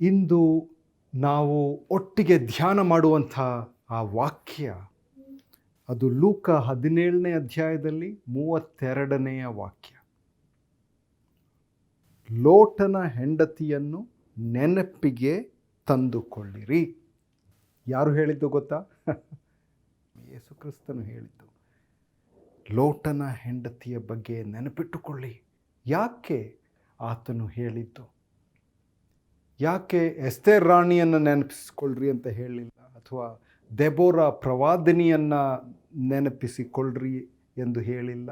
ಇಂದು ನಾವು ಒಟ್ಟಿಗೆ ಧ್ಯಾನ ಮಾಡುವಂಥ ಆ ವಾಕ್ಯ, ಅದು ಲೂಕ 17ನೇ ಅಧ್ಯಾಯದಲ್ಲಿ 32ನೆಯ ವಾಕ್ಯ. ಲೋಟನ ಹೆಂಡತಿಯನ್ನು ನೆನಪಿಗೆ ತಂದುಕೊಳ್ಳಿರಿ. ಯಾರು ಹೇಳಿದ್ದು ಗೊತ್ತಾ? ಯೇಸು ಕ್ರಿಸ್ತನು ಹೇಳಿದ್ದು. ಲೋಟನ ಹೆಂಡತಿಯ ಬಗ್ಗೆ ನೆನಪಿಟ್ಟುಕೊಳ್ಳಿ. ಯಾಕೆ ಆತನು ಹೇಳಿದ್ದು? ಯಾಕೆ ಎಸ್ತೇರ್ ರಾಣಿಯನ್ನು ನೆನಪಿಸಿಕೊಳ್ಳ್ರಿ ಅಂತ ಹೇಳಿಲ್ಲ, ಅಥವಾ ದೆಬೋರ ಪ್ರವಾದಿನಿಯನ್ನು ನೆನಪಿಸಿಕೊಳ್ಳ್ರಿ ಎಂದು ಹೇಳಿಲ್ಲ?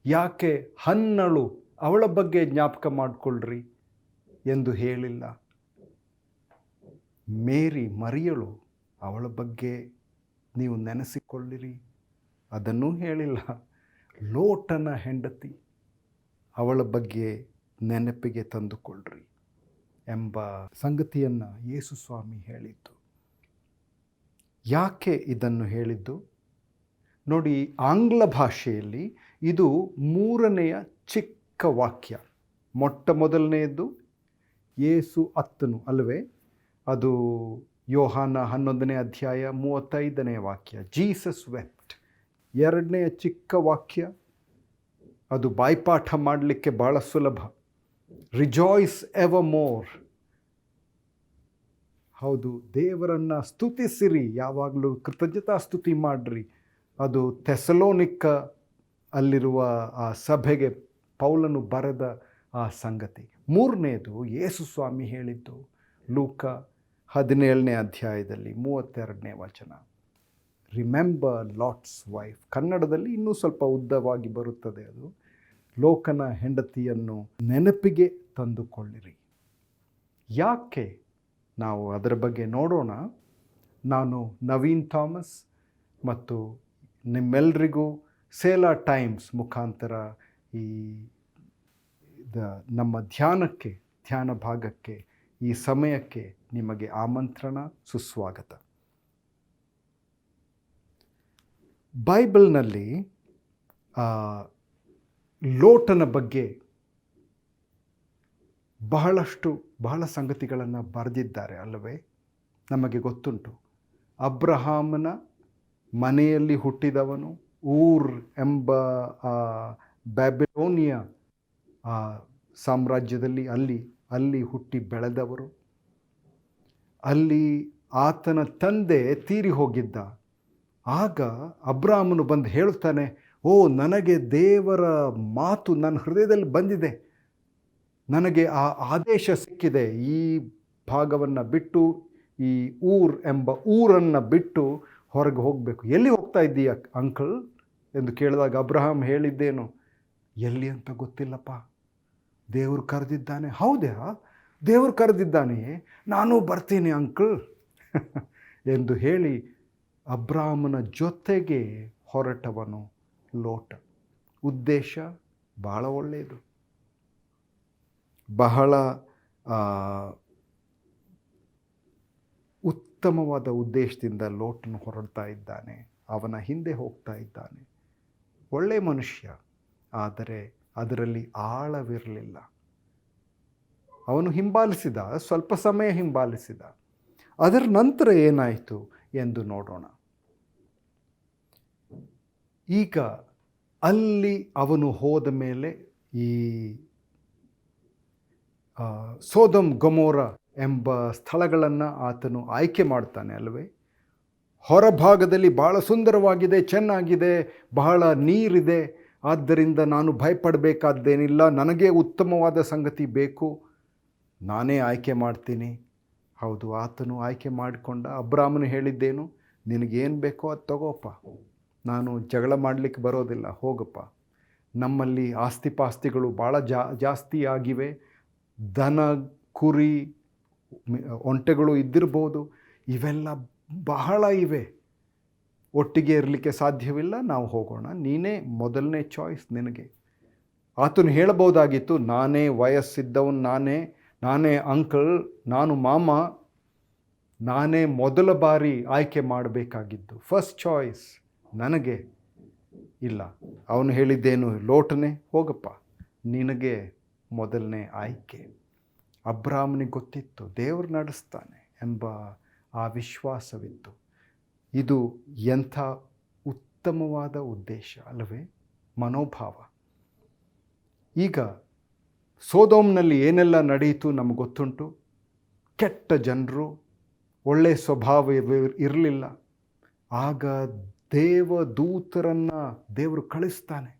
ಯಾಕೆ ಹನ್ನಳು ಅವಳ ಬಗ್ಗೆ ಜ್ಞಾಪಕ ಮಾಡಿಕೊಳ್ಳ್ರಿ ಎಂದು ಹೇಳಿಲ್ಲ? ಮೇರಿ ಮರಿಯಳು ಅವಳ ಬಗ್ಗೆ ನೀವು ನೆನೆಸಿಕೊಳ್ಳಿರಿ ಅದನ್ನೂ ಹೇಳಿಲ್ಲ. ಲೋಟನ ಹೆಂಡತಿ ಅವಳ ಬಗ್ಗೆ ನೆನಪಿಗೆ ತಂದುಕೊಳ್ಳ್ರಿ ಎಂಬ ಸಂಗತಿಯನ್ನು ಯೇಸು ಸ್ವಾಮಿ ಹೇಳಿದ್ದು. ಯಾಕೆ ಇದನ್ನು ಹೇಳಿದ್ದು? ನೋಡಿ, ಆಂಗ್ಲ ಭಾಷೆಯಲ್ಲಿ ಇದು 3ನೆಯ ಚಿಕ್ಕ ವಾಕ್ಯ. ಮೊದಲನೆಯದು ಯೇಸು ಅತ್ತನು ಅಲ್ಲವೇ? ಅದು ಯೋಹಾನ 11ನೇ ಅಧ್ಯಾಯ 35ನೇ ವಾಕ್ಯ, ಜೀಸಸ್ ವೆಪ್ಟ್. 2ನೆಯ ಚಿಕ್ಕ ವಾಕ್ಯ, ಅದು ಬಾಯ್ಪಾಠ ಮಾಡಲಿಕ್ಕೆ ಭಾಳ ಸುಲಭ, ರಿಜಾಯ್ಸ್ ಎವರ್ ಮೋರ್. ಹೌದು, ದೇವರನ್ನು ಸ್ತುತಿಸಿರಿ, ಯಾವಾಗಲೂ ಕೃತಜ್ಞತಾ ಸ್ತುತಿ ಮಾಡಿರಿ. ಅದು ಥೆಸಲೋನಿಕ ಅಲ್ಲಿರುವ ಆ ಸಭೆಗೆ ಪೌಲನು ಬರೆದ ಆ ಸಂಗತಿ. 3ನೇದು ಯೇಸು ಸ್ವಾಮಿ ಹೇಳಿದ್ದು ಲೂಕ 17ನೇ ಅಧ್ಯಾಯದಲ್ಲಿ 32ನೇ ವಚನ, ರಿಮೆಂಬರ್ ಲಾಟ್ಸ್ ವೈಫ್. ಕನ್ನಡದಲ್ಲಿ ಇನ್ನೂ ಸ್ವಲ್ಪ ಉದ್ದವಾಗಿ ಬರುತ್ತದೆ ಅದು, ಲೋಕನ ಹೆಂಡತಿಯನ್ನು ನೆನಪಿಗೆ ತಂದುಕೊಳ್ಳಿರಿ. ಯಾಕೆ? ನಾವು ಅದರ ಬಗ್ಗೆ ನೋಡೋಣ. ನಾನು ನವೀನ್ ಥಾಮಸ್ ಮತ್ತು ನಿಮ್ಮೆಲ್ಲರಿಗೂ ಸೇಲಾ ಟೈಮ್ಸ್ ಮುಖಾಂತರ ಈ ನಮ್ಮ ಧ್ಯಾನ ಭಾಗಕ್ಕೆ, ಈ ಸಮಯಕ್ಕೆ ನಿಮಗೆ ಆಮಂತ್ರಣ, ಸುಸ್ವಾಗತ. ಬೈಬಲ್ನಲ್ಲಿ ಲೋಟನ ಬಗ್ಗೆ ಬಹಳ ಸಂಗತಿಗಳನ್ನು ಬರೆದಿದ್ದಾರೆ ಅಲ್ಲವೇ? ನಮಗೆ ಗೊತ್ತುಂಟು. ಅಬ್ರಹಾಮನ ಮನೆಯಲ್ಲಿ ಹುಟ್ಟಿದವನು, ಊರ್ ಎಂಬ ಬ್ಯಾಬಿಲೋನಿಯ ಸಾಮ್ರಾಜ್ಯದಲ್ಲಿ ಅಲ್ಲಿ ಹುಟ್ಟಿ ಬೆಳೆದವರು. ಅಲ್ಲಿ ಆತನ ತಂದೆ ತೀರಿ ಹೋಗಿದ್ದ. ಆಗ ಅಬ್ರಾಮನು ಬಂದು ಹೇಳುತ್ತಾನೆ, ಓ, ನನಗೆ ದೇವರ ಮಾತು ನನ್ನ ಹೃದಯದಲ್ಲಿ ಬಂದಿದೆ, ನನಗೆ ಆ ಆದೇಶ ಸಿಕ್ಕಿದೆ, ಈ ಭಾಗವನ್ನು ಬಿಟ್ಟು, ಈ ಊರ್ ಎಂಬ ಊರನ್ನು ಬಿಟ್ಟು ಹೊರಗೆ ಹೋಗಬೇಕು. ಎಲ್ಲಿ ಹೋಗ್ತಾ ಇದ್ದೀಯ ಅಂಕಲ್ ಎಂದು ಕೇಳಿದಾಗ ಅಬ್ರಹಾಂ ಹೇಳಿದ್ದೇನು? ಎಲ್ಲಿ ಅಂತ ಗೊತ್ತಿಲ್ಲಪ್ಪ, ದೇವರು ಕರೆದಿದ್ದಾನೆ. ಹೌದಾ? ದೇವರು ಕರೆದಿದ್ದಾನೆ, ನಾನು ಬರ್ತೀನಿ ಅಂಕಲ್ ಎಂದು ಹೇಳಿ ಅಬ್ರಾಮನ ಜೊತೆಗೆ ಹೊರಟವನು ಲೋಟ. ಉದ್ದೇಶ ಬಹಳ ಒಳ್ಳೆಯದು, ಬಹಳ ಉತ್ತಮವಾದ ಉದ್ದೇಶದಿಂದ ಲೋಟನು ಹೊರಡ್ತಾ ಇದ್ದಾನೆ. ಅವನ ಹಿಂದೆ ಹೋಗ್ತಾ ಇದ್ದಾನೆ. ಒಳ್ಳೆಯ ಮನುಷ್ಯ, ಆದರೆ ಅದರಲ್ಲಿ ಆಳವಿರಲಿಲ್ಲ. ಅವನು ಹಿಂಬಾಲಿಸಿದ, ಸ್ವಲ್ಪ ಸಮಯ ಹಿಂಬಾಲಿಸಿದ. ಅದರ ನಂತರ ಏನಾಯಿತು ಎಂದು ನೋಡೋಣ. ಈಗ ಅಲ್ಲಿ ಅವನು ಹೋದ ಮೇಲೆ ಈ ಸೋದಮ್ ಗೊಮೋರ ಎಂಬ ಸ್ಥಳಗಳನ್ನು ಆತನು ಆಯ್ಕೆ ಮಾಡ್ತಾನೆ ಅಲ್ಲವೇ? ಹೊರಭಾಗದಲ್ಲಿ ಬಹಳ ಸುಂದರವಾಗಿದೆ, ಚೆನ್ನಾಗಿದೆ, ಬಹಳ ನೀರಿದೆ, ಆದ್ದರಿಂದ ನಾನು ಭಯಪಡಬೇಕಾದ್ದೇನಿಲ್ಲ, ನನಗೆ ಉತ್ತಮವಾದ ಸಂಗತಿ ಬೇಕು, ನಾನೇ ಆಯ್ಕೆ ಮಾಡ್ತೀನಿ. ಹೌದು, ಆತನು ಆಯ್ಕೆ ಮಾಡಿಕೊಂಡ. ಅಬ್ರಾಮನು ಹೇಳಿದ್ದೇನು? ನಿನಗೇನು ಬೇಕೋ ಅದು ತಗೋಪ್ಪ, ನಾನು ಜಗಳ ಮಾಡಲಿಕ್ಕೆ ಬರೋದಿಲ್ಲ, ಹೋಗಪ್ಪ. ನಮ್ಮಲ್ಲಿ ಆಸ್ತಿಪಾಸ್ತಿಗಳು ಭಾಳ ಜಾಸ್ತಿ ಆಗಿವೆ, ದನ, ಕುರಿ, ಒಂಟೆಗಳು ಇದ್ದಿರ್ಬೋದು, ಇವೆಲ್ಲ ಬಹಳ ಇವೆ, ಒಟ್ಟಿಗೆ ಇರಲಿಕ್ಕೆ ಸಾಧ್ಯವಿಲ್ಲ, ನಾವು ಹೋಗೋಣ, ನೀನೇ ಮೊದಲನೇ ಚಾಯ್ಸ್ ನಿನಗೆ. ಆತನು ಹೇಳಬಹುದಾಗಿತ್ತು, ನಾನೇ ವಯಸ್ಸಿದ್ದವನು, ನಾನೇ ಅಂಕಲ್, ನಾನು ಮಾಮ, ನಾನೇ ಮೊದಲ ಬಾರಿ ಆಯ್ಕೆ ಮಾಡಬೇಕಾಗಿದ್ದು, ಫಸ್ಟ್ ಚಾಯ್ಸ್ ನನಗೆ. ಇಲ್ಲ, ಅವನು ಹೇಳಿದ್ದೇನು? ಲೋಟನೇ, ಹೋಗಪ್ಪ, ನಿನಗೆ ಮೊದಲನೇ ಆಯ್ಕೆ. ಅಬ್ರಾಮನಿಗೆ ಗೊತ್ತಿತ್ತು ದೇವರು ನಡೆಸ್ತಾನೆ ಎಂಬ ಆ ವಿಶ್ವಾಸವಿತ್ತು. ಇದು ಎಂಥ ಉತ್ತಮವಾದ ಉದ್ದೇಶ ಅಲ್ಲವೇ, ಮನೋಭಾವ. ಈಗ ಸೋದೋಮ್ನಲ್ಲಿ ಏನೆಲ್ಲ ನಡೆಯಿತು ನಮಗೆ ಗೊತ್ತುಂಟು. ಕೆಟ್ಟ ಜನರು, ಒಳ್ಳೆಯ ಸ್ವಭಾವ ಇರಲಿಲ್ಲ. ಆಗ ದೇವದೂತರನ್ನು ದೇವರು ಕಳಿಸ್ತಾನೆ.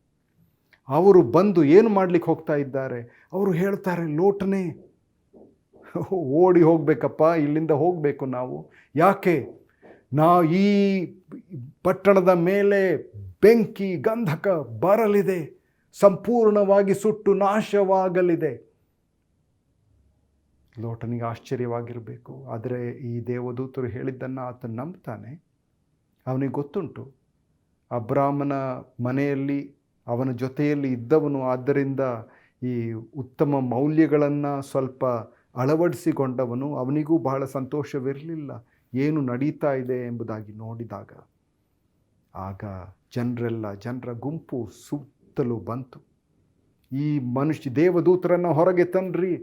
ಅವರು ಬಂದು ಏನು ಮಾಡಲಿಕ್ಕೆ ಹೋಗ್ತಾ ಇದ್ದಾರೆ? ಅವರು ಹೇಳ್ತಾರೆ, ಲೋಟನೇ ಓಡಿ ಹೋಗಬೇಕಪ್ಪ, ಇಲ್ಲಿಂದ ಹೋಗಬೇಕು ನಾವು. ಯಾಕೆ? ಈ ಪಟ್ಟಣದ ಮೇಲೆ ಬೆಂಕಿ ಗಂಧಕ ಬರಲಿದೆ, ಸಂಪೂರ್ಣವಾಗಿ ಸುಟ್ಟು ನಾಶವಾಗಲಿದೆ. ಲೋಟನಿಗೆ ಆಶ್ಚರ್ಯವಾಗಿರಬೇಕು. ಆದರೆ ಈ ದೇವದೂತರು ಹೇಳಿದ್ದನ್ನು ಆತ ನಂಬ್ತಾನೆ. ಅವನಿಗೆ ಗೊತ್ತುಂಟು ಅಬ್ರಾಮನ ಮನೆಯಲ್ಲಿ ಅವನ ಜೊತೆಯಲ್ಲಿ ಇದ್ದವನು, ಆದ್ದರಿಂದ ಈ ಉತ್ತಮ ಮೌಲ್ಯಗಳನ್ನು ಸ್ವಲ್ಪ ಅಳವಡಿಸಿಕೊಂಡವನು. ಅವನಿಗೂ ಬಹಳ ಸಂತೋಷವಿರಲಿಲ್ಲ ಏನು ನಡೀತಾ ಇದೆ ಎಂಬುದಾಗಿ ನೋಡಿದಾಗ. ಆಗ ಜನರ ಗುಂಪು ಸುತ್ತಲೂ ಬಂತು. ಈ ದೇವದೂತರನ್ನು ಹೊರಗೆ ತನ್ನಿರಿ,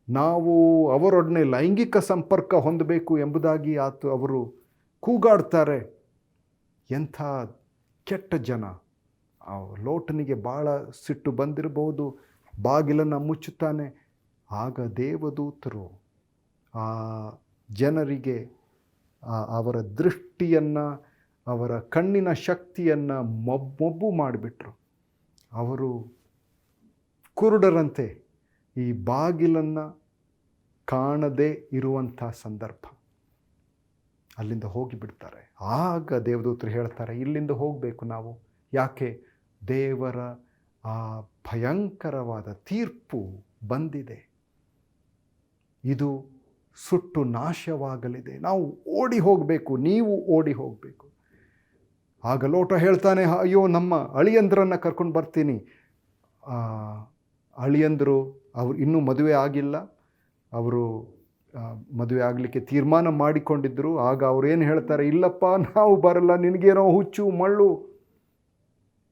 ನಾವು ಅವರೊಡನೆ ಲೈಂಗಿಕ ಸಂಪರ್ಕ ಹೊಂದಬೇಕು ಎಂಬುದಾಗಿ ಅವರು ಕೂಗಾಡ್ತಾರೆ. ಎಂಥ ಕೆಟ್ಟ ಜನ! ಲೋಟನಿಗೆ ಭಾಳ ಸಿಟ್ಟು ಬಂದಿರಬಹುದು. ಬಾಗಿಲನ್ನು ಮುಚ್ಚುತ್ತಾನೆ. ಆಗ ದೇವದೂತರು ಆ ಜನರಿಗೆ ಅವರ ದೃಷ್ಟಿಯನ್ನು, ಅವರ ಕಣ್ಣಿನ ಶಕ್ತಿಯನ್ನು ಮೊಬ್ಬು ಮಾಡಿಬಿಟ್ರು. ಅವರು ಕುರುಡರಂತೆ ಈ ಬಾಗಿಲನ್ನು ಕಾಣದೇ ಇರುವಂಥ ಸಂದರ್ಭ. ಅಲ್ಲಿಂದ ಹೋಗಿಬಿಡ್ತಾರೆ. ಆಗ ದೇವದೂತರು ಹೇಳ್ತಾರೆ, ಇಲ್ಲಿಂದ ಹೋಗಬೇಕು ನಾವು. ಯಾಕೆ? ದೇವರ ಆ ಭಯಂಕರವಾದ ತೀರ್ಪು ಬಂದಿದೆ, ಇದು ಸುಟ್ಟು ನಾಶವಾಗಲಿದೆ, ನಾವು ಓಡಿ ಹೋಗಬೇಕು, ನೀವು ಓಡಿ ಹೋಗಬೇಕು. ಆಗ ಲೋಟ ಹೇಳ್ತಾನೆ, ಅಯ್ಯೋ ನಮ್ಮ ಅಳಿಯಂದ್ರನ್ನು ಕರ್ಕೊಂಡು ಬರ್ತೀನಿ. ಅಳಿಯಂದರು ಅವರು ಇನ್ನೂ ಮದುವೆ ಆಗಿಲ್ಲ, ಅವರು ಮದುವೆ ಆಗಲಿಕ್ಕೆ ತೀರ್ಮಾನ ಮಾಡಿಕೊಂಡಿದ್ದರು. ಆಗ ಅವರೇನು ಹೇಳ್ತಾರೆ, ಇಲ್ಲಪ್ಪ ನಾವು ಬರಲ್ಲ, ನಿನಗೇನೋ ಹುಚ್ಚು ಮಳ್ಳು,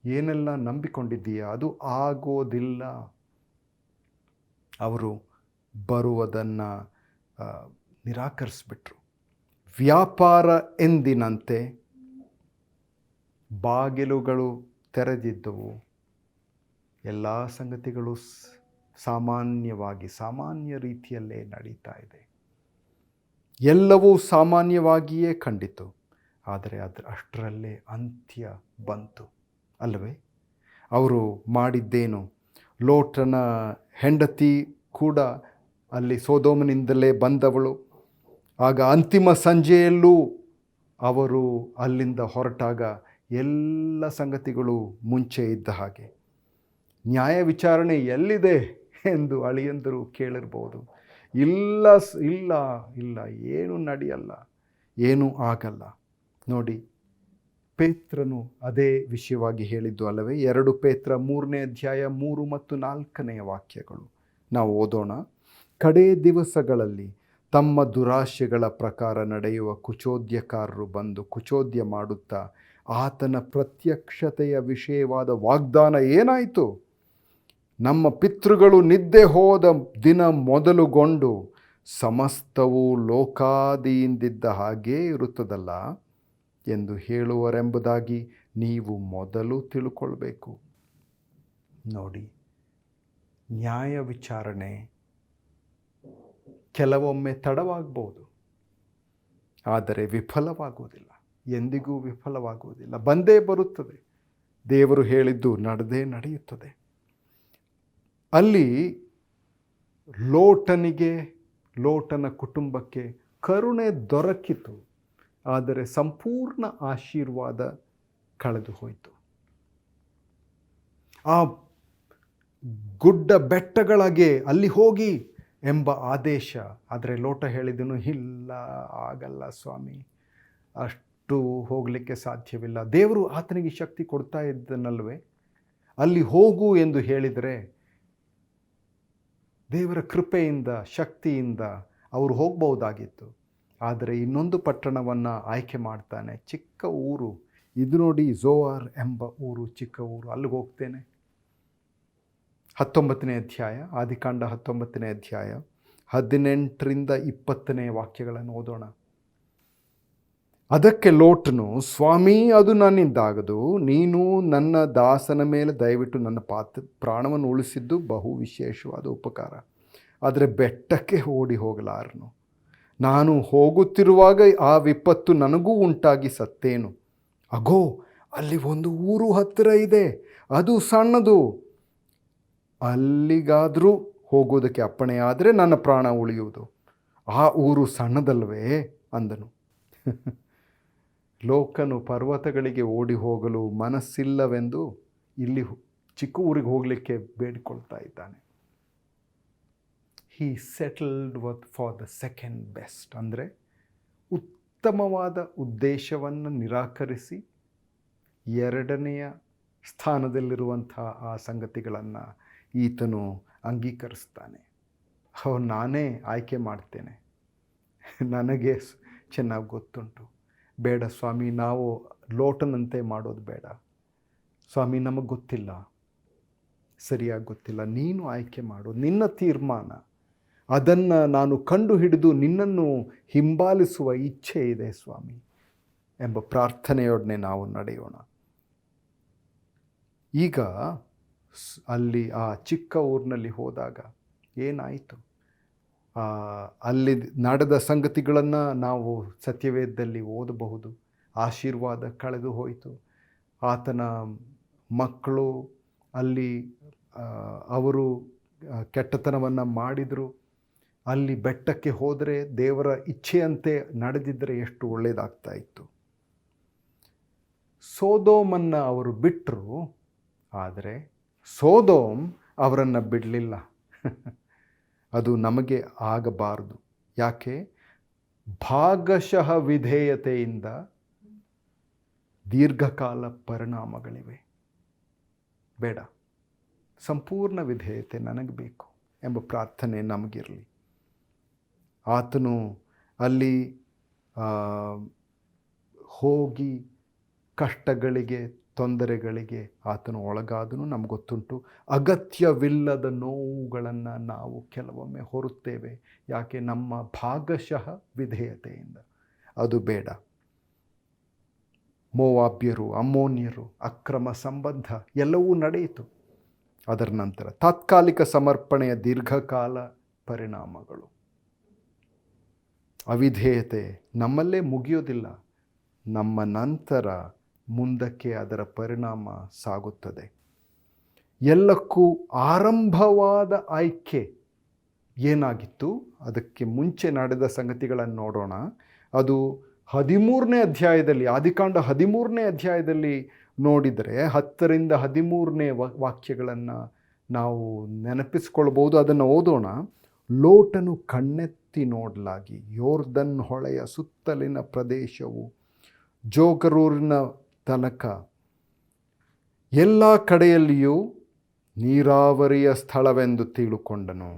ಏನೆಲ್ಲ ನಂಬಿಕೊಂಡಿದ್ದೀಯ, ಅದು ಆಗೋದಿಲ್ಲ. ಅವರು ಬರುವುದನ್ನು ನಿರಾಕರಿಸಿಬಿಟ್ರು. ವ್ಯಾಪಾರ ಎಂದಿನಂತೆ ಬಾಗಿಲುಗಳು ತೆರೆದಿದ್ದವು. ಎಲ್ಲ ಸಂಗತಿಗಳು ಸಾಮಾನ್ಯ ರೀತಿಯಲ್ಲೇ ನಡೀತಾ ಇದೆ. ಎಲ್ಲವೂ ಸಾಮಾನ್ಯವಾಗಿಯೇ ಕಂಡಿತು. ಆದರೆ ಅಷ್ಟರಲ್ಲೇ ಅಂತ್ಯ ಬಂತು ಅಲ್ಲವೇ? ಅವರು ಮಾಡಿದ್ದೇನು? ಲೋಟನ ಹೆಂಡತಿ ಕೂಡ ಅಲ್ಲಿ ಸೊದೋಮನಿಂದಲೇ ಬಂದವಳು. ಆಗ ಅಂತಿಮ ಸಂಜೆಯಲ್ಲೂ ಅವರು ಅಲ್ಲಿಂದ ಹೊರಟಾಗ ಎಲ್ಲ ಸಂಗತಿಗಳು ಮುಂಚೆ ಇದ್ದ ಹಾಗೆ. ನ್ಯಾಯ ವಿಚಾರಣೆ ಎಲ್ಲಿದೆ ಎಂದು ಅಳಿಯಂದರು ಕೇಳಿರ್ಬೋದು. ಇಲ್ಲ ಇಲ್ಲ ಇಲ್ಲ, ಏನೂ ನಡೆಯಲ್ಲ, ಏನೂ ಆಗಲ್ಲ. ನೋಡಿ, ಪೇತ್ರನು ಅದೇ ವಿಷಯವಾಗಿ ಹೇಳಿದ್ದು ಅಲ್ಲವೇ? 2 ಪೇತ್ರ 3ನೇ ಅಧ್ಯಾಯ 3 ಮತ್ತು 4ನೇ ವಾಕ್ಯಗಳು ನಾವು ಓದೋಣ. ಕಡೇ ದಿವಸಗಳಲ್ಲಿ ತಮ್ಮ ದುರಾಶೆಗಳ ಪ್ರಕಾರ ನಡೆಯುವ ಕುಚೋದ್ಯಕಾರರು ಬಂದು ಕುಚೋದ್ಯ ಮಾಡುತ್ತಾ, ಆತನ ಪ್ರತ್ಯಕ್ಷತೆಯ ವಿಷಯವಾದ ವಾಗ್ದಾನ ಏನಾಯಿತು? ನಮ್ಮ ಪಿತೃಗಳು ನಿದ್ದೆ ಹೋದ ದಿನ ಮೊದಲುಗೊಂಡು ಸಮಸ್ತವೂ ಲೋಕಾದಿಯಿಂದಿದ್ದ ಹಾಗೇ ಇರುತ್ತದಲ್ಲ ಎಂದು ಹೇಳುವರೆಂಬುದಾಗಿ ನೀವು ಮೊದಲು ತಿಳ್ಕೊಳ್ಬೇಕು. ನೋಡಿ, ನ್ಯಾಯ ವಿಚಾರಣೆ ಕೆಲವೊಮ್ಮೆ ತಡವಾಗ್ಬೋದು, ಆದರೆ ವಿಫಲವಾಗುವುದಿಲ್ಲ, ಎಂದಿಗೂ ವಿಫಲವಾಗುವುದಿಲ್ಲ. ಬಂದೇ ಬರುತ್ತದೆ. ದೇವರು ಹೇಳಿದ್ದು ನಡೆದೇ ನಡೆಯುತ್ತದೆ. ಅಲ್ಲಿ ಲೋಟನ ಕುಟುಂಬಕ್ಕೆ ಕರುಣೆ ದೊರಕಿತು, ಆದರೆ ಸಂಪೂರ್ಣ ಆಶೀರ್ವಾದ ಕಳೆದು ಹೋಯಿತು. ಆ ಗುಡ್ಡ ಬೆಟ್ಟಗಳಿಗೆ ಅಲ್ಲಿ ಹೋಗಿ ಎಂಬ ಆದೇಶ, ಆದರೆ ಲೋಟ ಹೇಳಿದನು, ಇಲ್ಲ, ಆಗಲ್ಲ ಸ್ವಾಮಿ, ಅಷ್ಟು ಹೋಗಲಿಕ್ಕೆ ಸಾಧ್ಯವಿಲ್ಲ. ದೇವರು ಆತನಿಗೆ ಶಕ್ತಿ ಕೊಡ್ತಾ ಇದ್ದನಲ್ವೇ? ಅಲ್ಲಿ ಹೋಗು ಎಂದು ಹೇಳಿದರೆ ದೇವರ ಕೃಪೆಯಿಂದ, ಶಕ್ತಿಯಿಂದ ಅವರು ಹೋಗ್ಬಹುದಾಗಿತ್ತು. ಆದರೆ ಇನ್ನೊಂದು ಪಟ್ಟಣವನ್ನು ಆಯ್ಕೆ ಮಾಡ್ತಾನೆ. ಚಿಕ್ಕ ಊರು ಇದು ನೋಡಿ, ಝೋವಾರ್ ಎಂಬ ಊರು, ಚಿಕ್ಕ ಊರು. ಅಲ್ಲಿಗೆ ಹೋಗ್ತೇನೆ. 19ನೇ ಅಧ್ಯಾಯ, ಆದಿಕಾಂಡ 19ನೇ ಅಧ್ಯಾಯ 18ರಿಂದ 20ನೇ ವಾಕ್ಯಗಳನ್ನು ಓದೋಣ. ಅದಕ್ಕೆ ಲೋಟನು, ಸ್ವಾಮಿ, ಅದು ನನ್ನಿಂದಾಗದು. ನೀನು ನನ್ನ ದಾಸನ ಮೇಲೆ ದಯವಿಟ್ಟು ನನ್ನ ಪ್ರಾಣವನ್ನು ಉಳಿಸಿದ್ದು ಬಹು ವಿಶೇಷವಾದ ಉಪಕಾರ. ಆದರೆ ಬೆಟ್ಟಕ್ಕೆ ಓಡಿ ಹೋಗಲಾರನು. ನಾನು ಹೋಗುತ್ತಿರುವಾಗ ಆ ವಿಪತ್ತು ನನಗೂ ಉಂಟಾಗಿ ಸತ್ತೇನು. ಅಗೋ, ಅಲ್ಲಿ ಒಂದು ಊರು ಹತ್ತಿರ ಇದೆ, ಅದು ಸಣ್ಣದು. ಅಲ್ಲಿಗಾದರೂ ಹೋಗೋದಕ್ಕೆ ಅಪ್ಪಣೆಯಾದರೆ ನನ್ನ ಪ್ರಾಣ ಉಳಿಯುವುದು. ಆ ಊರು ಸಣ್ಣದಲ್ವೇ ಅಂದನು. ಲೋಕನು ಪರ್ವತಗಳಿಗೆ ಓಡಿ ಹೋಗಲು ಮನಸ್ಸಿಲ್ಲವೆಂದು ಇಲ್ಲಿ ಚಿಕ್ಕ ಊರಿಗೆ ಹೋಗಲಿಕ್ಕೆ ಬೇಡಿಕೊಳ್ತಾ ಇದ್ದಾನೆ. He settled for the second best. ಅಂದರೆ ಉತ್ತಮವಾದ ಉದ್ದೇಶವನ್ನು ನಿರಾಕರಿಸಿ ಎರಡನೆಯ ಸ್ಥಾನದಲ್ಲಿರುವಂಥ ಆ ಸಂಗತಿಗಳನ್ನು ಈತನು ಅಂಗೀಕರಿಸ್ತಾನೆ. ನಾನೇ ಆಯ್ಕೆ ಮಾಡ್ತೇನೆ, ನನಗೆ ಚೆನ್ನಾಗಿ ಗೊತ್ತುಂಟು. ಬೇಡ ಸ್ವಾಮಿ, ನಾವು ಲೋಟನಂತೆ ಮಾಡೋದು ಬೇಡ ಸ್ವಾಮಿ, ನಮಗೆ ಗೊತ್ತಿಲ್ಲ, ಸರಿಯಾಗಿ ಗೊತ್ತಿಲ್ಲ, ನೀನು ಆಯ್ಕೆ ಮಾಡು, ನಿನ್ನ ತೀರ್ಮಾನ, ಅದನ್ನು ನಾನು ಕಂಡು ಹಿಡಿದು ನಿನ್ನನ್ನು ಹಿಂಬಾಲಿಸುವ ಇಚ್ಛೆ ಇದೆ ಸ್ವಾಮಿ ಎಂಬ ಪ್ರಾರ್ಥನೆಯೊಡನೆ ನಾವು ನಡೆಯೋಣ. ಈಗ ಅಲ್ಲಿ ಆ ಚಿಕ್ಕ ಊರಿನಲ್ಲಿ ಹೋದಾಗ ಏನಾಯಿತು? ಅಲ್ಲಿ ನಡೆದ ಸಂಗತಿಗಳನ್ನು ನಾವು ಸತ್ಯವೇದದಲ್ಲಿ ಓದಬಹುದು. ಆಶೀರ್ವಾದ ಕಳೆದು ಹೋಯಿತು. ಆತನ ಮಕ್ಕಳು ಅಲ್ಲಿ ಅವರು ಕೆಟ್ಟತನವನ್ನು ಮಾಡಿದರು. ಅಲ್ಲಿ ಬೆಟ್ಟಕ್ಕೆ ಹೋದರೆ ದೇವರ ಇಚ್ಛೆಯಂತೆ ನಡೆದಿದ್ದರೆ ಎಷ್ಟು ಒಳ್ಳೆಯದಾಗ್ತಾ ಇತ್ತು. ಸೋದೋಮನ್ನು ಅವರು ಬಿಟ್ಟರು, ಆದರೆ ಸೋದೋಮ್ ಅವರನ್ನು ಬಿಡಲಿಲ್ಲ. ಅದು ನಮಗೆ ಆಗಬಾರದು. ಯಾಕೆ? ಭಾಗಶಃ ವಿಧೇಯತೆಯಿಂದ ದೀರ್ಘಕಾಲ ಪರಿಣಾಮಗಳಿವೆ. ಬೇಡ, ಸಂಪೂರ್ಣ ವಿಧೇಯತೆ ನನಗೆ ಬೇಕು ಎಂಬ ಪ್ರಾರ್ಥನೆ ನಮಗಿರಲಿ. ಆತನು ಅಲ್ಲಿ ಹೋಗಿ ಕಷ್ಟಗಳಿಗೆ, ತೊಂದರೆಗಳಿಗೆ ಆತನು ಒಳಗಾದನು. ನಮ್ಗೆ ಗೊತ್ತುಂಟು, ಅಗತ್ಯವಿಲ್ಲದ ನೋವುಗಳನ್ನು ನಾವು ಕೆಲವೊಮ್ಮೆ ಹೊರುತ್ತೇವೆ. ಯಾಕೆ? ನಮ್ಮ ಭಾಗಶಃ ವಿಧೇಯತೆಯಿಂದ. ಅದು ಬೇಡ. ಮೋವಾಬ್ಯರು, ಅಮ್ಮೋನ್ಯರು, ಅಕ್ರಮ ಸಂಬಂಧ ಎಲ್ಲವೂ ನಡೆಯಿತು. ಅದರ ನಂತರ ತಾತ್ಕಾಲಿಕ ಸಮರ್ಪಣೆಯ ದೀರ್ಘಕಾಲ ಪರಿಣಾಮಗಳು. ಅವಿಧೇಯತೆ ನಮ್ಮಲ್ಲೇ ಮುಗಿಯೋದಿಲ್ಲ, ನಮ್ಮ ನಂತರ ಮುಂದಕ್ಕೆ ಅದರ ಪರಿಣಾಮ ಸಾಗುತ್ತದೆ. ಎಲ್ಲಕ್ಕೂ ಆರಂಭವಾದ ಆಯ್ಕೆ ಏನಾಗಿತ್ತು? ಅದಕ್ಕೆ ಮುಂಚೆ ನಡೆದ ಸಂಗತಿಗಳನ್ನು ನೋಡೋಣ. ಅದು 13ನೇ ಅಧ್ಯಾಯದಲ್ಲಿ, ಆದಿಕಾಂಡ 13ನೇ ಅಧ್ಯಾಯದಲ್ಲಿ ನೋಡಿದರೆ 10ರಿಂದ 13ನೇ ವಾಕ್ಯಗಳನ್ನು ನಾವು ನೆನಪಿಸ್ಕೊಳ್ಬೋದು. ಅದನ್ನು ಓದೋಣ. ಲೋಟನು ಕಣ್ಣೆತ್ತಿ ನೋಡಲಾಗಿ ಯೋರ್ದನ್ ಹೊಳೆಯ ಸುತ್ತಲಿನ ಪ್ರದೇಶವು ಜೋಗರೂರಿನ ತನಕ ಎಲ್ಲ ಕಡೆಯಲ್ಲಿಯೂ ನೀರಾವರಿಯ ಸ್ಥಳವೆಂದು ತಿಳುಕೊಂಡನು.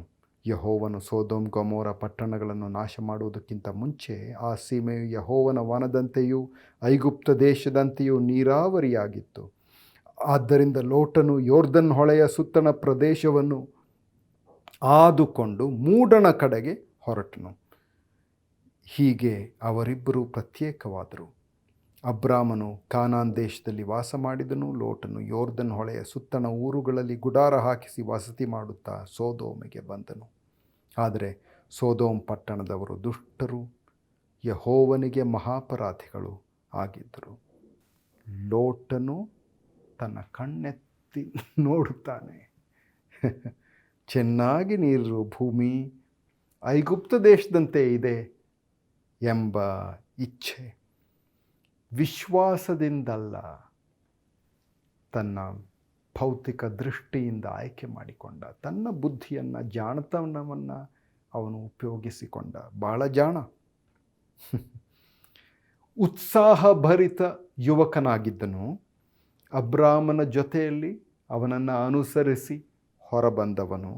ಯೆಹೋವನು ಸೊದೋಮ್ ಗೊಮೋರ ಪಟ್ಟಣಗಳನ್ನು ನಾಶ ಮಾಡುವುದಕ್ಕಿಂತ ಮುಂಚೆ ಆ ಸೀಮೆಯು ಯೆಹೋವನ ವನದಂತೆಯೂ ಐಗುಪ್ತ ದೇಶದಂತೆಯೂ ನೀರಾವರಿಯಾಗಿತ್ತು. ಆದ್ದರಿಂದ ಲೋಟನು ಯೋರ್ದನ್ ಹೊಳೆಯ ಸುತ್ತಣ ಪ್ರದೇಶವನ್ನು ಆದುಕೊಂಡು ಮೂಡಣ ಕಡೆಗೆ ಹೊರಟನು. ಹೀಗೆ ಅವರಿಬ್ಬರೂ ಪ್ರತ್ಯೇಕವಾದರು. ಅಬ್ರಾಮನು ಕಾನಾನ್ ದೇಶದಲ್ಲಿ ವಾಸ ಮಾಡಿದನು. ಲೋಟನು ಯೋರ್ದನ್ ಹೊಳೆಯ ಸುತ್ತಣ ಊರುಗಳಲ್ಲಿ ಗುಡಾರ ಹಾಕಿಸಿ ವಸತಿ ಮಾಡುತ್ತಾ ಸೋದೋಮಿಗೆ ಬಂದನು. ಆದರೆ ಸೋದೋಮ್ ಪಟ್ಟಣದವರು ದುಷ್ಟರು, ಯೆಹೋವನಿಗೆ ಮಹಾಪರಾಧಿಗಳು ಆಗಿದ್ದರು. ಲೋಟನು ತನ್ನ ಕಣ್ಣೆತ್ತಿ ನೋಡುತ್ತಾನೆ. ಚೆನ್ನಾಗಿ ನೀರು, ಭೂಮಿ ಐಗುಪ್ತ ದೇಶದಂತೆ ಇದೆ ಎಂಬ ಇಚ್ಛೆ. ವಿಶ್ವಾಸದಿಂದಲ್ಲ, ತನ್ನ ಭೌತಿಕ ದೃಷ್ಟಿಯಿಂದ ಆಯ್ಕೆ ಮಾಡಿಕೊಂಡ. ತನ್ನ ಬುದ್ಧಿಯನ್ನು, ಜಾಣತನವನ್ನು ಅವನು ಉಪಯೋಗಿಸಿಕೊಂಡ. ಭಾಳ ಜಾಣ. ಉತ್ಸಾಹಭರಿತ ಯುವಕನಾಗಿದ್ದನು. ಅಬ್ರಾಮನ ಜೊತೆಯಲ್ಲಿ ಅವನನ್ನು ಅನುಸರಿಸಿ ಹೊರಬಂದವನು.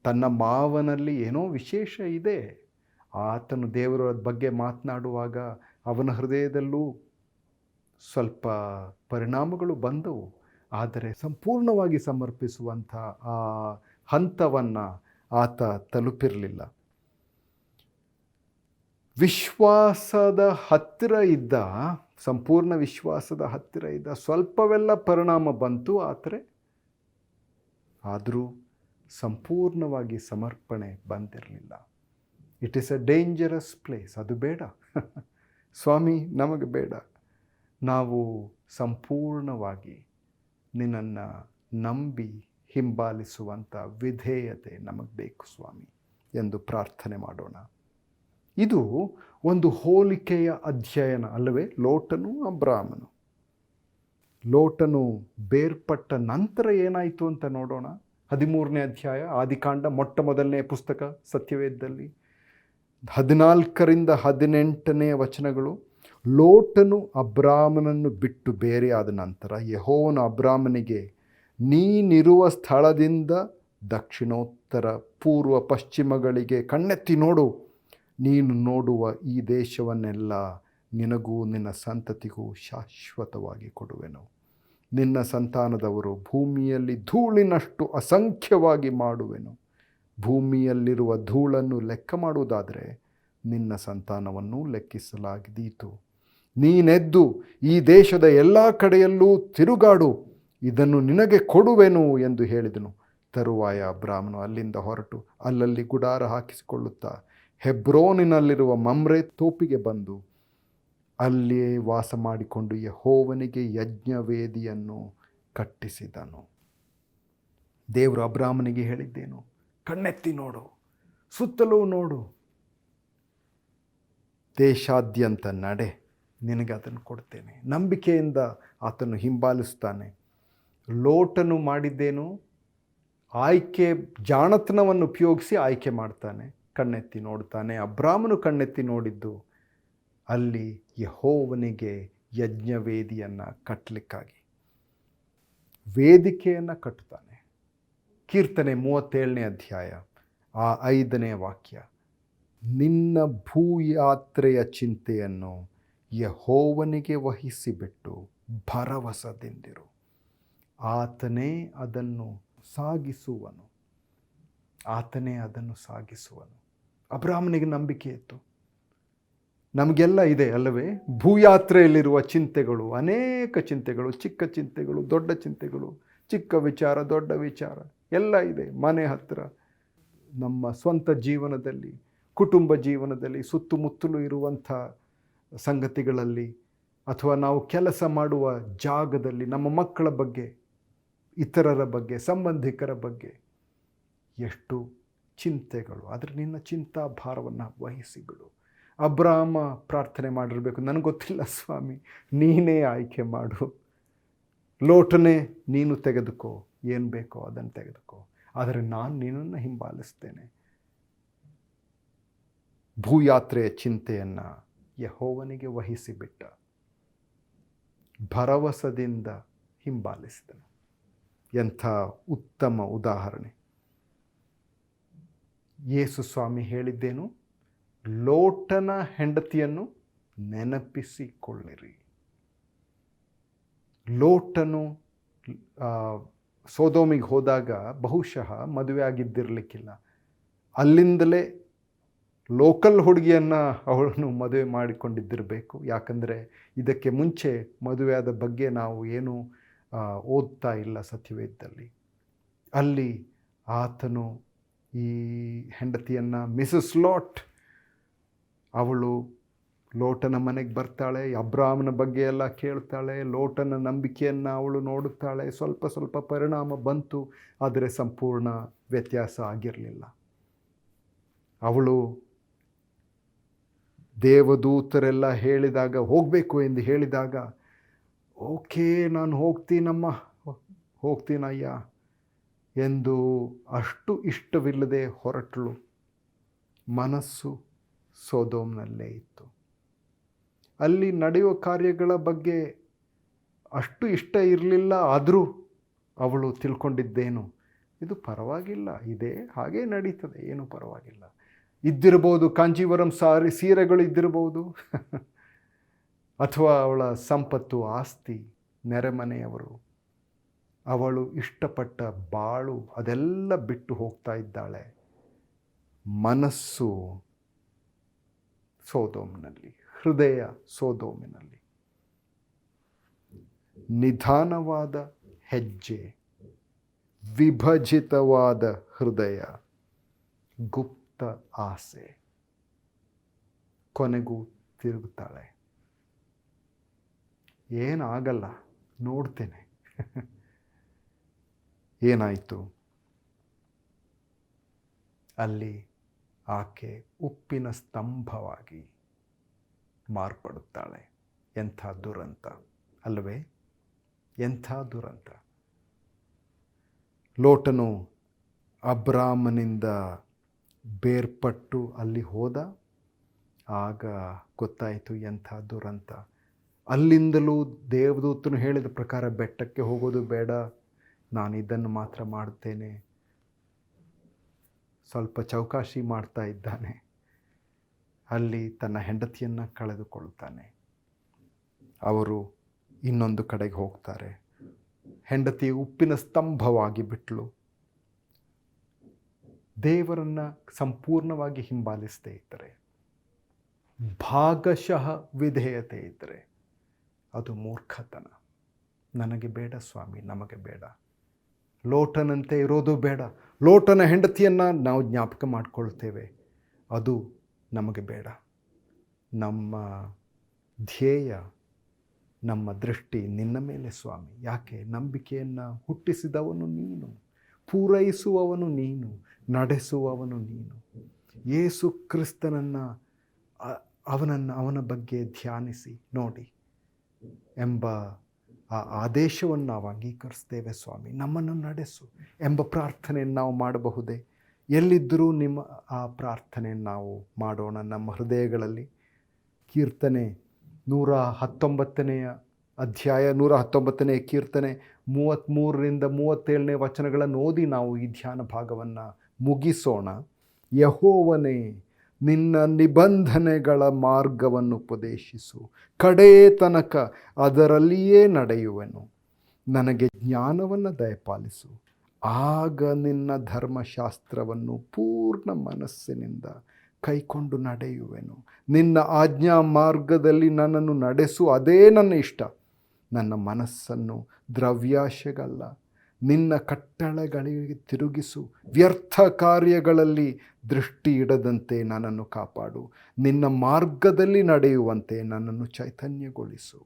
ತನ್ನ ಮಾವನಲ್ಲಿ ಏನೋ ವಿಶೇಷ ಇದೆ. ಆತನು ದೇವರ ಬಗ್ಗೆ ಮಾತನಾಡುವಾಗ ಅವನ ಹೃದಯದಲ್ಲೂ ಸ್ವಲ್ಪ ಪರಿಣಾಮಗಳು ಬಂದವು. ಆದರೆ ಸಂಪೂರ್ಣವಾಗಿ ಸಮರ್ಪಿಸುವಂಥ ಆ ಹಂತವನ್ನು, ಆತ ತಲುಪಿರಲಿಲ್ಲ. ವಿಶ್ವಾಸದ ಹತ್ತಿರ ಇದ್ದ, ಸಂಪೂರ್ಣ ವಿಶ್ವಾಸದ ಹತ್ತಿರ ಇದ್ದ, ಸ್ವಲ್ಪವೆಲ್ಲ ಪರಿಣಾಮ ಬಂತು, ಆದರೆ ಆದರೂ ಸಂಪೂರ್ಣವಾಗಿ ಸಮರ್ಪಣೆ ಬಂದಿರಲಿಲ್ಲ. It is a dangerous place. ಅದು ಬೇಡ ಸ್ವಾಮಿ, ನಮಗೆ ಬೇಡ. ನಾವು ಸಂಪೂರ್ಣವಾಗಿ ನಿನ್ನನ್ನು ನಂಬಿ ಹಿಂಬಾಲಿಸುವಂಥ ವಿಧೇಯತೆ ನಮಗೆ ಬೇಕು ಸ್ವಾಮಿ ಎಂದು ಪ್ರಾರ್ಥನೆ ಮಾಡೋಣ. ಇದು ಒಂದು ಹೋಲಿಕೆಯ ಅಧ್ಯಯನ ಅಲ್ಲವೇ? ಲೋಟನು ಅಬ್ರಾಮನು. ಲೋಟನು ಬೇರ್ಪಟ್ಟ ನಂತರ ಏನಾಯಿತು ಅಂತ ನೋಡೋಣ. 13ನೇ ಅಧ್ಯಾಯ ಆದಿಕಾಂಡ, ಮೊಟ್ಟ ಮೊದಲನೇ ಪುಸ್ತಕ ಸತ್ಯವೇದದಲ್ಲಿ 14ರಿಂದ 18ನೇ ವಚನಗಳು. ಲೋಟನು ಅಬ್ರಾಮನನ್ನು ಬಿಟ್ಟು ಬೇರೆಯಾದ ನಂತರ ಯೆಹೋವನು ಅಬ್ರಾಮನಿಗೆ, ನೀನಿರುವ ಸ್ಥಳದಿಂದ ದಕ್ಷಿಣೋತ್ತರ ಪೂರ್ವ ಪಶ್ಚಿಮಗಳಿಗೆ ಕಣ್ಣೆತ್ತಿ ನೋಡು. ನೀನು ನೋಡುವ ಈ ದೇಶವನ್ನೆಲ್ಲ ನಿನಗೂ ನಿನ್ನ ಸಂತತಿಗೂ ಶಾಶ್ವತವಾಗಿ ಕೊಡುವೆನು. ನಿನ್ನ ಸಂತಾನದವರು ಭೂಮಿಯಲ್ಲಿ ಧೂಳಿನಷ್ಟು ಅಸಂಖ್ಯವಾಗಿ ಮಾಡುವೆನು. ಭೂಮಿಯಲ್ಲಿರುವ ಧೂಳನ್ನು ಲೆಕ್ಕ ಮಾಡುವುದಾದರೆ ನಿನ್ನ ಸಂತಾನವನ್ನು ಲೆಕ್ಕಿಸಲಾಗಿದೀತು. ನೀನೆದ್ದು ಈ ದೇಶದ ಎಲ್ಲ ಕಡೆಯಲ್ಲೂ ತಿರುಗಾಡು, ಇದನ್ನು ನಿನಗೆ ಕೊಡುವೆನು ಎಂದು ಹೇಳಿದನು. ತರುವಾಯ ಅಬ್ರಾಮನು ಅಲ್ಲಿಂದ ಹೊರಟು ಅಲ್ಲಲ್ಲಿ ಗುಡಾರ ಹಾಕಿಸಿಕೊಳ್ಳುತ್ತಾ ಹೆಬ್ರೋನಿನಲ್ಲಿರುವ ಮಮ್ರೆ ತೋಪಿಗೆ ಬಂದು ಅಲ್ಲಿಯೇ ವಾಸ ಮಾಡಿಕೊಂಡು ಯೆಹೋವನಿಗೆ ಯಜ್ಞವೇದಿಯನ್ನು ಕಟ್ಟಿಸಿದನು. ದೇವರು ಅಬ್ರಾಮನಿಗೆ ಹೇಳಿದ್ದೇನು? ಕಣ್ಣೆತ್ತಿ ನೋಡು, ಸುತ್ತಲೂ ನೋಡು, ದೇಶಾದ್ಯಂತ ನಡೆ, ನಿನಗೆ ಅದನ್ನು ಕೊಡ್ತೇನೆ. ನಂಬಿಕೆಯಿಂದ ಆತನು ಹಿಂಬಾಲಿಸ್ತಾನೆ. ಲೋಟನು ಮಾಡಿದ್ದೇನು? ಆಯ್ಕೆ, ಜಾಣತನವನ್ನು ಉಪಯೋಗಿಸಿ ಆಯ್ಕೆ ಮಾಡ್ತಾನೆ, ಕಣ್ಣೆತ್ತಿ ನೋಡ್ತಾನೆ. ಅಬ್ರಾಮನು ಕಣ್ಣೆತ್ತಿ ನೋಡಿದ್ದು ಅಲ್ಲಿ ಯೆಹೋವನಿಗೆ ಯಜ್ಞವೇದಿಯನ್ನು ಕಟ್ಟಲಿಕ್ಕಾಗಿ, ವೇದಿಕೆಯನ್ನು ಕಟ್ಟುತ್ತಾನೆ. ಕೀರ್ತನೆ 37ನೇ ಅಧ್ಯಾಯ 5ನೇ ವಾಕ್ಯ, ನಿನ್ನ ಭೂಯಾತ್ರೆಯ ಚಿಂತೆಯನ್ನು ಯೆಹೋವನಿಗೆ ವಹಿಸಿಬಿಟ್ಟು ಭರವಸದಿಂದಿರು, ಆತನೇ ಅದನ್ನು ಸಾಗಿಸುವನು. ಆತನೇ ಅದನ್ನು ಸಾಗಿಸುವನು. ಅಬ್ರಾಮನಿಗೆ ನಂಬಿಕೆ ಇತ್ತು. ನಮಗೆಲ್ಲ ಇದೆ ಅಲ್ಲವೇ? ಭೂಯಾತ್ರೆಯಲ್ಲಿರುವ ಚಿಂತೆಗಳು, ಅನೇಕ ಚಿಂತೆಗಳು, ಚಿಕ್ಕ ಚಿಂತೆಗಳು, ದೊಡ್ಡ ಚಿಂತೆಗಳು, ಚಿಕ್ಕ ವಿಚಾರ, ದೊಡ್ಡ ವಿಚಾರ ಎಲ್ಲ ಇದೆ. ಮನೆ ಹತ್ತಿರ, ನಮ್ಮ ಸ್ವಂತ ಜೀವನದಲ್ಲಿ, ಕುಟುಂಬ ಜೀವನದಲ್ಲಿ, ಸುತ್ತಮುತ್ತಲೂ ಇರುವಂಥ ಸಂಗತಿಗಳಲ್ಲಿ, ಅಥವಾ ನಾವು ಕೆಲಸ ಮಾಡುವ ಜಾಗದಲ್ಲಿ, ನಮ್ಮ ಮಕ್ಕಳ ಬಗ್ಗೆ, ಇತರರ ಬಗ್ಗೆ, ಸಂಬಂಧಿಕರ ಬಗ್ಗೆ ಎಷ್ಟು ಚಿಂತೆಗಳು. ಆದರೆ ನಿನ್ನ ಚಿಂತಾ ಭಾರವನ್ನು ವಹಿಸಿಬಿಡು. ಅಬ್ರಾಮ ಪ್ರಾರ್ಥನೆ ಮಾಡಿರಬೇಕು, ನನಗೆ ಗೊತ್ತಿಲ್ಲ ಸ್ವಾಮಿ, ನೀನೇ ಆಯ್ಕೆ ಮಾಡು. ಲೋಟನೇ ನೀನು ತೆಗೆದುಕೋ, ಏನು ಬೇಕೋ ಅದನ್ನು ತೆಗೆದುಕೋ, ಆದರೆ ನಾನು ನಿನ್ನನ್ನು ಹಿಂಬಾಲಿಸ್ತೇನೆ. ಭೂಯಾತ್ರೆಯ ಚಿಂತೆಯನ್ನು ಯೆಹೋವನಿಗೆ ವಹಿಸಿಬಿಟ್ಟ, ಭರವಸದಿಂದ ಹಿಂಬಾಲಿಸಿದನು. ಎಂಥ ಉತ್ತಮ ಉದಾಹರಣೆ. ಯೇಸು ಸ್ವಾಮಿ ಹೇಳಿದ್ದೇನು? ಲೋಟನ ಹೆಂಡತಿಯನ್ನು ನೆನಪಿಸಿಕೊಳ್ಳಿರಿ. ಲೋಟನು ಸೋದೋಮಿಗೆ ಹೋದಾಗ ಬಹುಶಃ ಮದುವೆ ಆಗಿದ್ದಿರಲಿಕ್ಕಿಲ್ಲ. ಅಲ್ಲಿಂದಲೇ ಲೋಕಲ್ ಹುಡುಗಿಯನ್ನು ಅವಳನ್ನು ಮದುವೆ ಮಾಡಿಕೊಂಡಿದ್ದಿರಬೇಕು. ಯಾಕಂದರೆ ಇದಕ್ಕೆ ಮುಂಚೆ ಮದುವೆಯಾದ ಬಗ್ಗೆ ನಾವು ಏನೂ ಓದ್ತಾ ಇಲ್ಲ ಸತ್ಯವೇದದಲ್ಲಿ. ಅಲ್ಲಿ ಆತನು ಈ ಹೆಂಡತಿಯನ್ನು ಮಿಸಸ್ ಲಾಟ್, ಅವಳು ಲೋಟನ ಮನೆಗೆ ಬರ್ತಾಳೆ, ಅಬ್ರಾಮನ ಬಗ್ಗೆ ಎಲ್ಲ ಕೇಳ್ತಾಳೆ, ಲೋಟನ ನಂಬಿಕೆಯನ್ನು ಅವಳು ನೋಡುತ್ತಾಳೆ. ಸ್ವಲ್ಪ ಸ್ವಲ್ಪ ಪರಿಣಾಮ ಬಂತು, ಆದರೆ ಸಂಪೂರ್ಣ ವ್ಯತ್ಯಾಸ ಆಗಿರಲಿಲ್ಲ. ಅವಳು ದೇವದೂತರೆಲ್ಲ ಹೇಳಿದಾಗ, ಹೋಗಬೇಕು ಎಂದು ಹೇಳಿದಾಗ, ಓಕೆ ನಾನು ಹೋಗ್ತೀನಯ್ಯ ಎಂದು ಅಷ್ಟು ಇಷ್ಟವಿಲ್ಲದೆ ಹೊರಟಳು. ಮನಸ್ಸು ಸೊದೋಮ್ನಲ್ಲೇ ಇತ್ತು. ಅಲ್ಲಿ ನಡೆಯುವ ಕಾರ್ಯಗಳ ಬಗ್ಗೆ ಅಷ್ಟು ಇಷ್ಟ ಇರಲಿಲ್ಲ. ಆದರೂ ಅವಳು ತಿಳ್ಕೊಂಡಿದ್ದೇನು, ಇದು ಪರವಾಗಿಲ್ಲ, ಇದೇ ಹಾಗೇ ನಡೀತದೆ, ಏನೂ ಪರವಾಗಿಲ್ಲ. ಇದ್ದಿರ್ಬೋದು ಕಾಂಜೀವರಂ ಸೀರೆಗಳು ಇದ್ದಿರ್ಬೋದು, ಅಥವಾ ಅವಳ ಸಂಪತ್ತು, ಆಸ್ತಿ, ನೆರೆಮನೆಯವರು, ಅವಳು ಇಷ್ಟಪಟ್ಟ ಬಾಳು ಅದೆಲ್ಲ ಬಿಟ್ಟು ಹೋಗ್ತಾ ಇದ್ದಾಳೆ. ಮನಸ್ಸು ಸೋದೋಮಿನಲ್ಲಿ, ಹೃದಯ ಸೋದೋಮಿನಲ್ಲಿ. ನಿಧಾನವಾದ ಹೆಜ್ಜೆ, ವಿಭಜಿತವಾದ ಹೃದಯ, ಗುಪ್ತ ಆಸೆ, ಕೊನೆಗೂ ತಿರುಗುತ್ತಾಳೆ. ಏನಾಗಲ್ಲ, ನೋಡ್ತೇನೆ. ಏನಾಯಿತು? ಅಲ್ಲಿ ಆಕೆ ಉಪ್ಪಿನ ಸ್ತಂಭವಾಗಿ ಮಾರ್ಪಡುತ್ತಾಳೆ. ಎಂಥ ದುರಂತ ಅಲ್ಲವೇ? ಎಂಥ ದುರಂತ. ಲೋಟನು ಅಬ್ರಾಮನಿಂದ ಬೇರ್ಪಟ್ಟು ಅಲ್ಲಿ ಹೋದ. ಆಗ ಗೊತ್ತಾಯಿತು ಎಂಥ ದುರಂತ. ಅಲ್ಲಿಂದಲೂ ದೇವದೂತನು ಹೇಳಿದ ಪ್ರಕಾರ ಬೆಟ್ಟಕ್ಕೆ ಹೋಗೋದು ಬೇಡ, ನಾನು ಇದನ್ನು ಮಾತ್ರ ಮಾಡ್ತೇನೆ. ಸ್ವಲ್ಪ ಚೌಕಾಶಿ ಮಾಡ್ತಾ ಇದ್ದಾನೆ. ಅಲ್ಲಿ ತನ್ನ ಹೆಂಡತಿಯನ್ನು ಕಳೆದುಕೊಳ್ತಾನೆ. ಅವರು ಇನ್ನೊಂದು ಕಡೆಗೆ ಹೋಗ್ತಾರೆ. ಹೆಂಡತಿ ಉಪ್ಪಿನ ಸ್ತಂಭವಾಗಿ ಬಿಟ್ಲು. ದೇವರನ್ನು ಸಂಪೂರ್ಣವಾಗಿ ಹಿಂಬಾಲಿಸದೇ ಇದ್ದರೆ, ಭಾಗಶಃ ವಿಧೇಯತೆ ಇದ್ದರೆ ಅದು ಮೂರ್ಖತನ. ನನಗೆ ಬೇಡ ಸ್ವಾಮಿ, ನಮಗೆ ಬೇಡ. ಲೋಟನಂತೆ ಇರೋದು ಬೇಡ. ಲೋಟನ ಹೆಂಡತಿಯನ್ನು ನಾವು ಜ್ಞಾಪಕ ಮಾಡಿಕೊಳ್ತೇವೆ, ಅದು ನಮಗೆ ಬೇಡ. ನಮ್ಮ ಧ್ಯೇಯ, ನಮ್ಮ ದೃಷ್ಟಿ ನಿನ್ನ ಮೇಲೆ ಸ್ವಾಮಿ. ಯಾಕೆ? ನಂಬಿಕೆಯನ್ನು ಹುಟ್ಟಿಸಿದವನು ನೀನು, ಪೂರೈಸುವವನು ನೀನು, ನಡೆಸುವವನು ನೀನು. ಯೇಸು ಕ್ರಿಸ್ತನನ್ನು, ಅವನ ಬಗ್ಗೆ ಧ್ಯಾನಿಸಿ ನೋಡಿ ಎಂಬ ಆ ಆದೇಶವನ್ನು ನಾವು ಅಂಗೀಕರಿಸ್ತೇವೆ. ಸ್ವಾಮಿ ನಮ್ಮನ್ನು ನಡೆಸು ಎಂಬ ಪ್ರಾರ್ಥನೆಯನ್ನು ನಾವು ಮಾಡಬಹುದೇ? ಎಲ್ಲಿದ್ದರೂ ನಿಮ್ಮ ಆ ಪ್ರಾರ್ಥನೆಯನ್ನು ನಾವು ಮಾಡೋಣ ನಮ್ಮ ಹೃದಯಗಳಲ್ಲಿ. ಕೀರ್ತನೆ 119ನೇ ಅಧ್ಯಾಯ 119ನೇ ಕೀರ್ತನೆ 33ರಿಂದ 37ನೇ ವಚನಗಳನ್ನು ಓದಿ ನಾವು ಈ ಧ್ಯಾನ ಭಾಗವನ್ನು ಮುಗಿಸೋಣ. ಯೆಹೋವನೇ, ನಿನ್ನ ನಿಬಂಧನೆಗಳ ಮಾರ್ಗವನ್ನು ಉಪದೇಶಿಸು, ಕಡೇ ತನಕ ಅದರಲ್ಲಿಯೇ ನಡೆಯುವೆನು. ನನಗೆ ಜ್ಞಾನವನ್ನು ದಯಪಾಲಿಸು, ಆಗ ನಿನ್ನ ಧರ್ಮಶಾಸ್ತ್ರವನ್ನು ಪೂರ್ಣ ಮನಸ್ಸಿನಿಂದ ಕೈಕೊಂಡು ನಡೆಯುವೆನು. ನಿನ್ನ ಆಜ್ಞಾ ಮಾರ್ಗದಲ್ಲಿ ನನ್ನನ್ನು ನಡೆಸು, ಅದೇ ನನ್ನ ಇಷ್ಟ. ನನ್ನ ಮನಸ್ಸನ್ನು ದ್ರವ್ಯಾಶೆಗಲ್ಲ, ನಿನ್ನ ಕಟ್ಟಳೆಗಳಿಗೆ ತಿರುಗಿಸು. ವ್ಯರ್ಥ ಕಾರ್ಯಗಳಲ್ಲಿ ದೃಷ್ಟಿ ಇಡದಂತೆ ನನ್ನನ್ನು ಕಾಪಾಡು. ನಿನ್ನ ಮಾರ್ಗದಲ್ಲಿ ನಡೆಯುವಂತೆ ನನ್ನನ್ನು ಚೈತನ್ಯಗೊಳಿಸು.